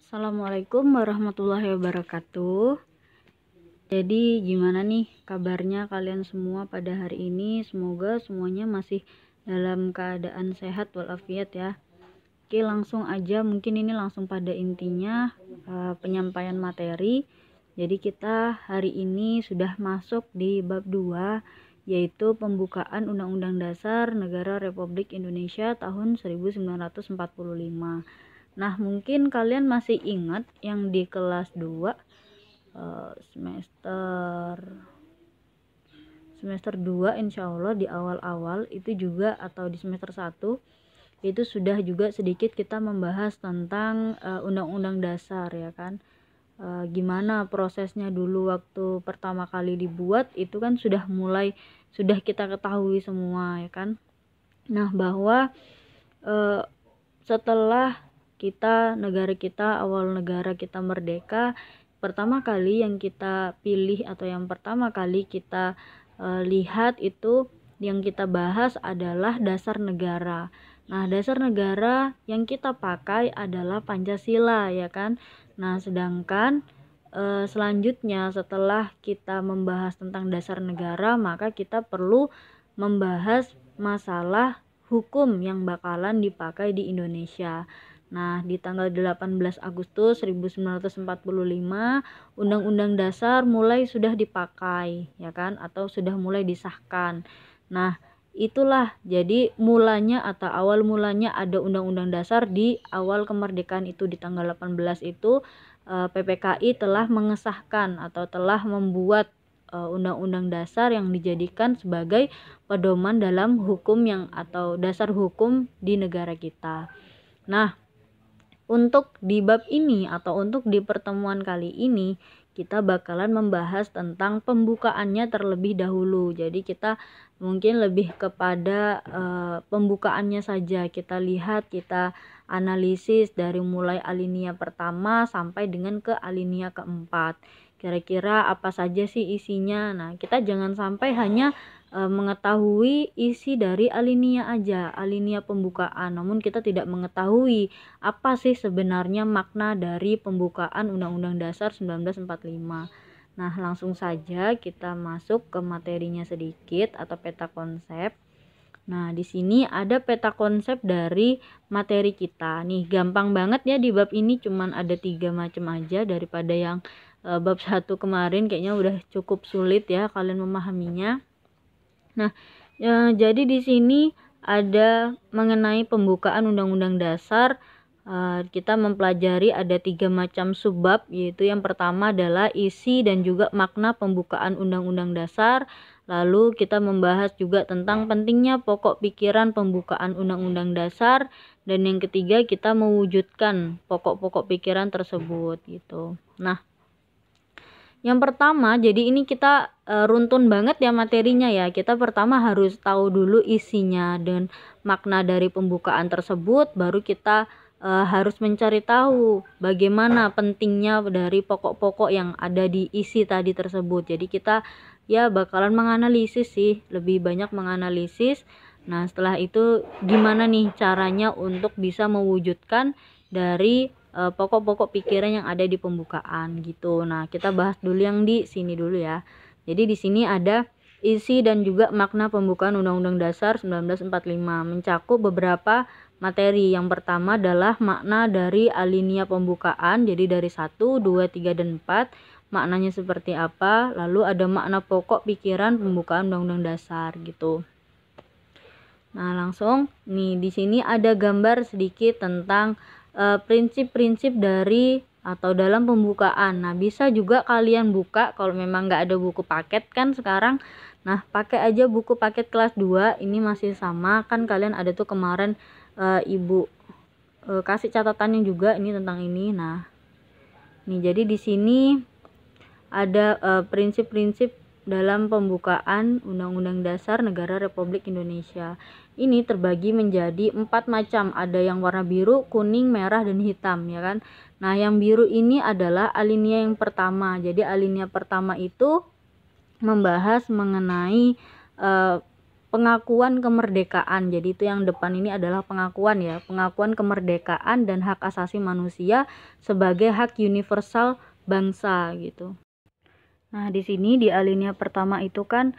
Assalamualaikum warahmatullahi wabarakatuh. Jadi gimana nih kabarnya kalian semua pada hari ini? Semoga semuanya masih dalam keadaan sehat walafiat ya. Oke, langsung aja, mungkin ini langsung pada intinya penyampaian materi. Jadi kita hari ini sudah masuk di bab 2, yaitu pembukaan Undang-Undang Dasar Negara Republik Indonesia tahun 1945. Nah, mungkin kalian masih ingat yang di kelas 2 semester 2 insya Allah di awal-awal itu juga, atau di semester 1 itu sudah juga sedikit kita membahas tentang undang-undang dasar ya kan. Gimana prosesnya dulu waktu pertama kali dibuat itu kan sudah kita ketahui semua ya kan. Nah, bahwa setelah awal negara kita merdeka, pertama kali yang kita pilih atau yang pertama kali kita lihat itu yang kita bahas adalah dasar negara. Nah, dasar negara yang kita pakai adalah Pancasila ya kan. Nah, sedangkan selanjutnya setelah kita membahas tentang dasar negara, maka kita perlu membahas masalah hukum yang bakalan dipakai di Indonesia. Nah, di tanggal 18 Agustus 1945, Undang-Undang Dasar mulai sudah dipakai, ya kan, atau sudah mulai disahkan. Nah, itulah jadi mulanya atau awal mulanya ada Undang-Undang Dasar di awal kemerdekaan itu, di tanggal 18 itu PPKI telah mengesahkan atau telah membuat Undang-Undang Dasar yang dijadikan sebagai pedoman dalam hukum yang atau dasar hukum di negara kita. Nah, untuk di bab ini atau untuk di pertemuan kali ini kita bakalan membahas tentang pembukaannya terlebih dahulu. Jadi kita mungkin lebih kepada pembukaannya saja. Kita lihat, kita analisis dari mulai alinea pertama sampai dengan ke alinea keempat. Kira-kira apa saja sih isinya? Nah, kita jangan sampai hanya mengetahui isi dari alinea aja, alinea pembukaan, namun kita tidak mengetahui apa sih sebenarnya makna dari pembukaan Undang-Undang Dasar 1945. Nah, langsung saja kita masuk ke materinya sedikit atau peta konsep. Nah, di sini ada peta konsep dari materi kita. Nih, gampang banget ya di bab ini, cuman ada 3 macam aja daripada yang bab 1 kemarin kayaknya udah cukup sulit ya kalian memahaminya. Nah, jadi di sini ada mengenai pembukaan Undang-Undang Dasar. Kita mempelajari ada 3 macam subbab, yaitu yang pertama adalah isi dan juga makna pembukaan Undang-Undang Dasar. Lalu kita membahas juga tentang pentingnya pokok pikiran pembukaan Undang-Undang Dasar, dan yang ketiga kita mewujudkan pokok-pokok pikiran tersebut gitu. Nah, yang pertama, jadi ini kita runtun banget ya materinya ya. Kita pertama harus tahu dulu isinya dan makna dari pembukaan tersebut, baru kita harus mencari tahu bagaimana pentingnya dari pokok-pokok yang ada di isi tadi tersebut. Jadi kita ya bakalan menganalisis sih, lebih banyak menganalisis. Nah, setelah itu gimana nih caranya untuk bisa mewujudkan dari pokok-pokok pikiran yang ada di pembukaan gitu. Nah, kita bahas dulu yang di sini dulu ya. Jadi di sini ada isi dan juga makna pembukaan Undang-Undang Dasar 1945, mencakup beberapa materi. Yang pertama adalah makna dari alinea pembukaan, jadi dari 1, 2, 3, dan 4. Maknanya seperti apa? Lalu ada makna pokok pikiran pembukaan Undang-Undang Dasar gitu. Nah, langsung nih di sini ada gambar sedikit tentang prinsip-prinsip dari atau dalam pembukaan. Nah, bisa juga kalian buka kalau memang nggak ada buku paket kan sekarang. Nah, pakai aja buku paket kelas 2, ini masih sama kan, kalian ada tuh kemarin ibu kasih catatannya juga ini tentang ini. Nah, nih jadi di sini ada prinsip-prinsip dalam pembukaan Undang-Undang Dasar Negara Republik Indonesia. Ini terbagi menjadi 4 macam. Ada yang warna biru, kuning, merah, dan hitam ya kan. Nah, yang biru ini adalah alinea yang pertama. Jadi alinea pertama itu membahas mengenai pengakuan kemerdekaan. Jadi itu yang depan ini adalah pengakuan ya, pengakuan kemerdekaan dan hak asasi manusia sebagai hak universal bangsa gitu. Nah, di sini di alinea pertama itu kan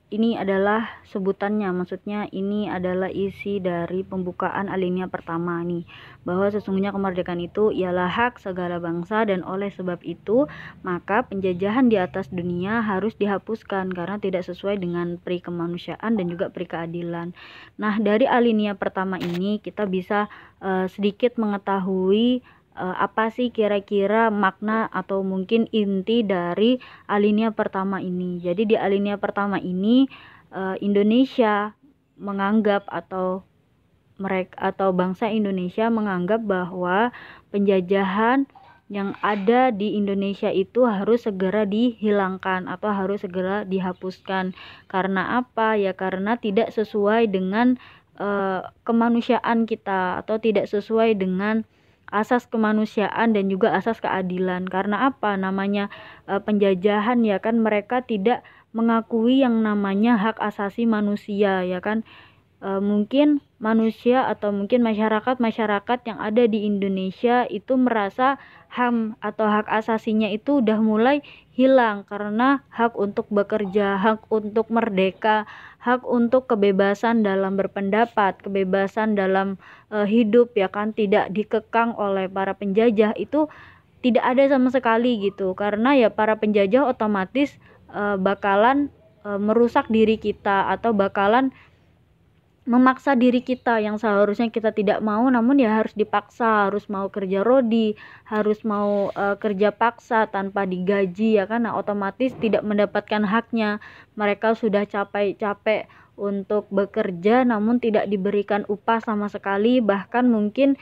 ini adalah sebutannya, maksudnya ini adalah isi dari pembukaan alinea pertama nih, bahwa sesungguhnya kemerdekaan itu ialah hak segala bangsa dan oleh sebab itu maka penjajahan di atas dunia harus dihapuskan karena tidak sesuai dengan pri kemanusiaan dan juga pri keadilan. Nah, dari alinea pertama ini kita bisa sedikit mengetahui apa sih kira-kira makna atau mungkin inti dari alinea pertama ini. Jadi di alinea pertama ini Indonesia menganggap atau bangsa Indonesia menganggap bahwa penjajahan yang ada di Indonesia itu harus segera dihilangkan atau harus segera dihapuskan. Karena apa? Ya karena tidak sesuai dengan kemanusiaan kita atau tidak sesuai dengan asas kemanusiaan dan juga asas keadilan. Karena apa? Namanya penjajahan ya kan, mereka tidak mengakui yang namanya hak asasi manusia ya kan. Mungkin manusia atau mungkin masyarakat yang ada di Indonesia itu merasa HAM atau hak asasinya itu udah mulai hilang karena hak untuk bekerja, hak untuk merdeka, hak untuk kebebasan dalam berpendapat, kebebasan dalam hidup ya kan, tidak dikekang oleh para penjajah itu tidak ada sama sekali gitu. Karena ya para penjajah otomatis bakalan merusak diri kita atau bakalan memaksa diri kita yang seharusnya kita tidak mau, namun ya harus dipaksa, harus mau kerja rodi, harus mau kerja paksa tanpa digaji ya kan. Nah, otomatis tidak mendapatkan haknya. Mereka sudah capek-capek untuk bekerja namun tidak diberikan upah sama sekali, bahkan mungkin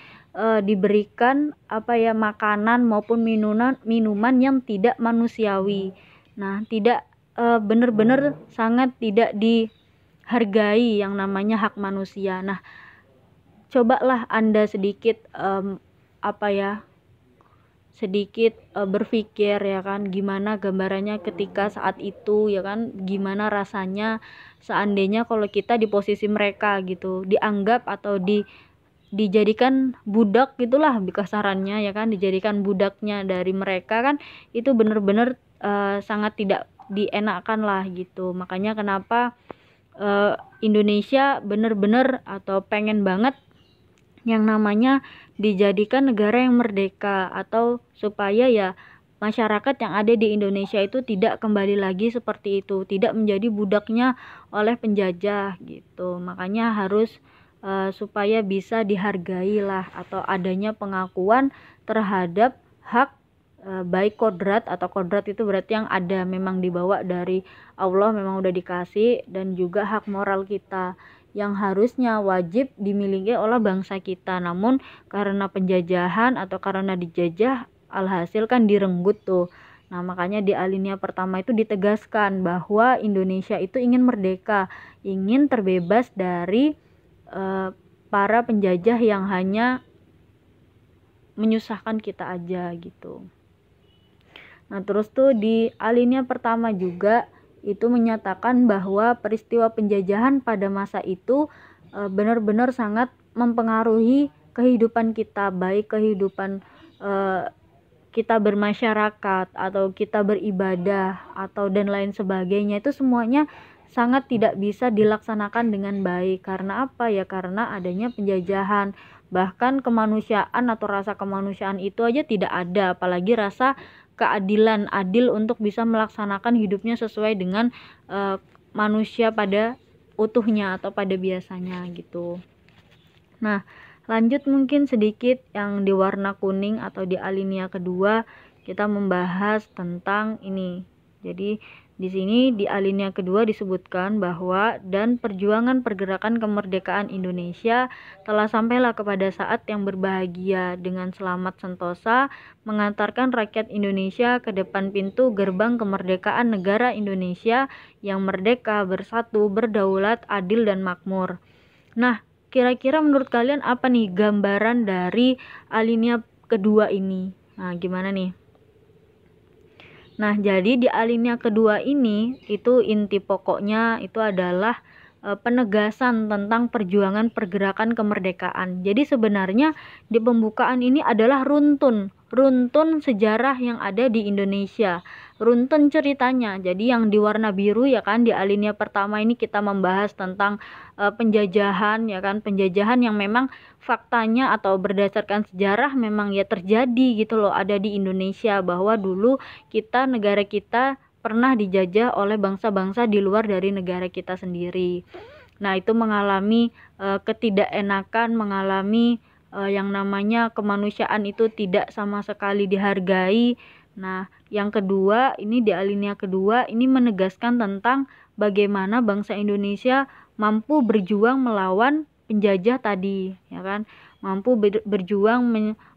diberikan makanan maupun minuman yang tidak manusiawi. Nah, tidak benar-benar sangat tidak dihargai yang namanya hak manusia. Nah, cobalah Anda sedikit berpikir ya kan, gimana gambarannya ketika saat itu ya kan, gimana rasanya seandainya kalau kita di posisi mereka gitu, dianggap atau dijadikan budak gitulah kasarannya ya kan, dijadikan budaknya dari mereka kan, itu benar-benar sangat tidak dienakkan lah gitu. Makanya kenapa Indonesia benar-benar atau pengen banget yang namanya dijadikan negara yang merdeka, atau supaya ya masyarakat yang ada di Indonesia itu tidak kembali lagi seperti itu, tidak menjadi budaknya oleh penjajah gitu. Makanya harus supaya bisa dihargai lah atau adanya pengakuan terhadap hak baik kodrat, atau kodrat itu berarti yang ada memang dibawa dari Allah, memang udah dikasih, dan juga hak moral kita yang harusnya wajib dimiliki oleh bangsa kita, namun karena penjajahan atau karena dijajah alhasil kan direnggut tuh. Nah, makanya di alinea pertama itu ditegaskan bahwa Indonesia itu ingin merdeka, ingin terbebas dari para penjajah yang hanya menyusahkan kita aja gitu. Nah, terus tuh di alinea pertama juga itu menyatakan bahwa peristiwa penjajahan pada masa itu benar-benar sangat mempengaruhi kehidupan kita, baik kehidupan kita bermasyarakat atau kita beribadah atau dan lain sebagainya, itu semuanya sangat tidak bisa dilaksanakan dengan baik. Karena apa ya? Karena adanya penjajahan. Bahkan kemanusiaan atau rasa kemanusiaan itu aja tidak ada, apalagi rasa keadilan, adil untuk bisa melaksanakan hidupnya sesuai dengan manusia pada utuhnya atau pada biasanya gitu. Nah, lanjut mungkin sedikit yang di warna kuning atau di alinea kedua, kita membahas tentang ini. Jadi di sini di alinea kedua disebutkan bahwa dan perjuangan pergerakan kemerdekaan Indonesia telah sampailah kepada saat yang berbahagia dengan selamat sentosa mengantarkan rakyat Indonesia ke depan pintu gerbang kemerdekaan negara Indonesia yang merdeka, bersatu, berdaulat, adil dan makmur. Nah, kira-kira menurut kalian apa nih gambaran dari alinea kedua ini? Nah, gimana nih? Nah, jadi di alinea kedua ini itu inti pokoknya itu adalah penegasan tentang perjuangan pergerakan kemerdekaan. Jadi sebenarnya di pembukaan ini adalah runtun sejarah yang ada di Indonesia, runtun ceritanya. Jadi yang di warna biru ya kan, di alinea pertama ini kita membahas tentang penjajahan ya kan, penjajahan yang memang faktanya atau berdasarkan sejarah memang ya terjadi gitu loh, ada di Indonesia, bahwa dulu negara kita pernah dijajah oleh bangsa-bangsa di luar dari negara kita sendiri. Nah, itu mengalami ketidakenakan, mengalami yang namanya kemanusiaan itu tidak sama sekali dihargai. Nah, yang kedua, ini di alinea kedua, ini menegaskan tentang bagaimana bangsa Indonesia mampu berjuang melawan penjajah tadi, ya kan? Mampu berjuang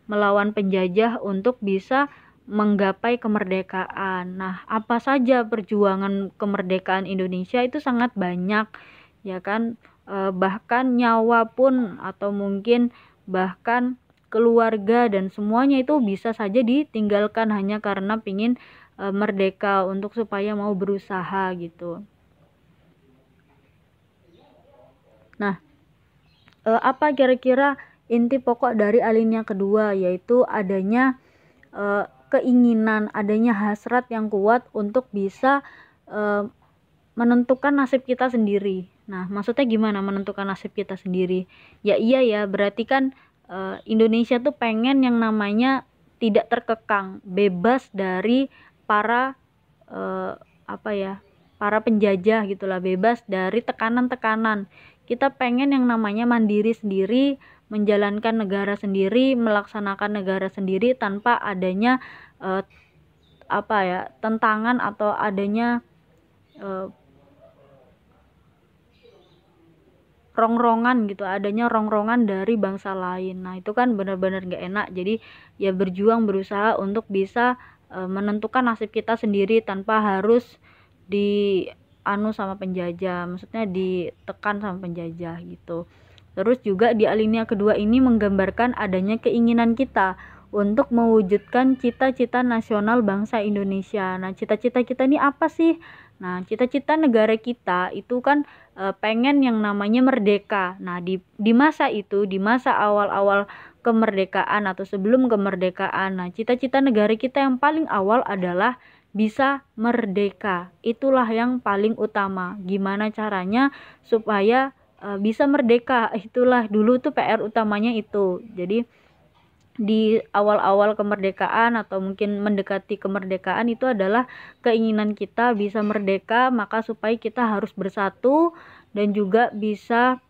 melawan penjajah untuk bisa menggapai kemerdekaan. Nah, apa saja perjuangan kemerdekaan Indonesia itu sangat banyak, ya kan? Bahkan nyawa pun, atau mungkin bahkan keluarga dan semuanya itu bisa saja ditinggalkan hanya karena pingin merdeka, untuk supaya mau berusaha gitu. Nah, apa kira-kira inti pokok dari alinea kedua? Yaitu adanya keinginan, adanya hasrat yang kuat untuk bisa menentukan nasib kita sendiri. Nah, maksudnya gimana menentukan nasib kita sendiri? Ya iya ya, berarti kan Indonesia tuh pengen yang namanya tidak terkekang, bebas dari para para penjajah gitulah, bebas dari tekanan-tekanan. Kita pengen yang namanya mandiri sendiri, menjalankan negara sendiri, melaksanakan negara sendiri tanpa adanya tentangan atau adanya rongrongan gitu, adanya rongrongan dari bangsa lain. Nah, itu kan benar-benar gak enak. Jadi ya berjuang, berusaha untuk bisa menentukan nasib kita sendiri tanpa harus sama penjajah, maksudnya ditekan sama penjajah gitu. Terus juga di alinea kedua ini menggambarkan adanya keinginan kita untuk mewujudkan cita-cita nasional bangsa Indonesia. Nah, cita-cita kita ini apa sih? Nah, cita-cita negara kita itu kan pengen yang namanya merdeka. Nah, di masa itu, di masa awal-awal kemerdekaan atau sebelum kemerdekaan, nah cita-cita negara kita yang paling awal adalah bisa merdeka. Itulah yang paling utama. Gimana caranya supaya bisa merdeka? Itulah dulu tuh PR utamanya itu. Jadi di awal-awal kemerdekaan atau mungkin mendekati kemerdekaan itu adalah keinginan kita bisa merdeka, maka supaya kita harus bersatu dan juga bisa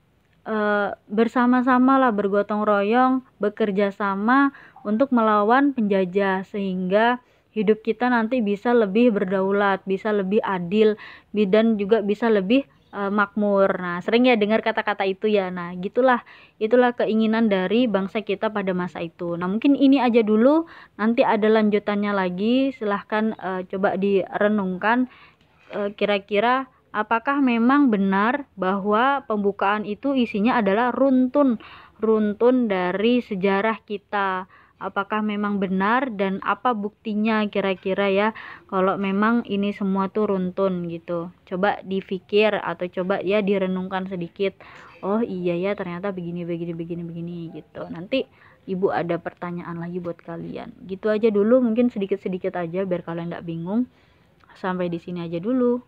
bersama-sama lah, bergotong royong, bekerja sama untuk melawan penjajah, sehingga hidup kita nanti bisa lebih berdaulat, bisa lebih adil, dan juga bisa lebih makmur. Nah, sering ya dengar kata-kata itu ya. Nah, itulah keinginan dari bangsa kita pada masa itu. Nah, mungkin ini aja dulu, nanti ada lanjutannya lagi. Silahkan coba direnungkan kira-kira apakah memang benar bahwa pembukaan itu isinya adalah runtun dari sejarah kita. Apakah memang benar dan apa buktinya kira-kira ya kalau memang ini semua tuh runtun gitu. Coba dipikir atau coba ya direnungkan sedikit. Oh iya ya, ternyata begini gitu. Nanti Ibu ada pertanyaan lagi buat kalian. Gitu aja dulu, mungkin sedikit-sedikit aja biar kalian nggak bingung. Sampai di sini aja dulu.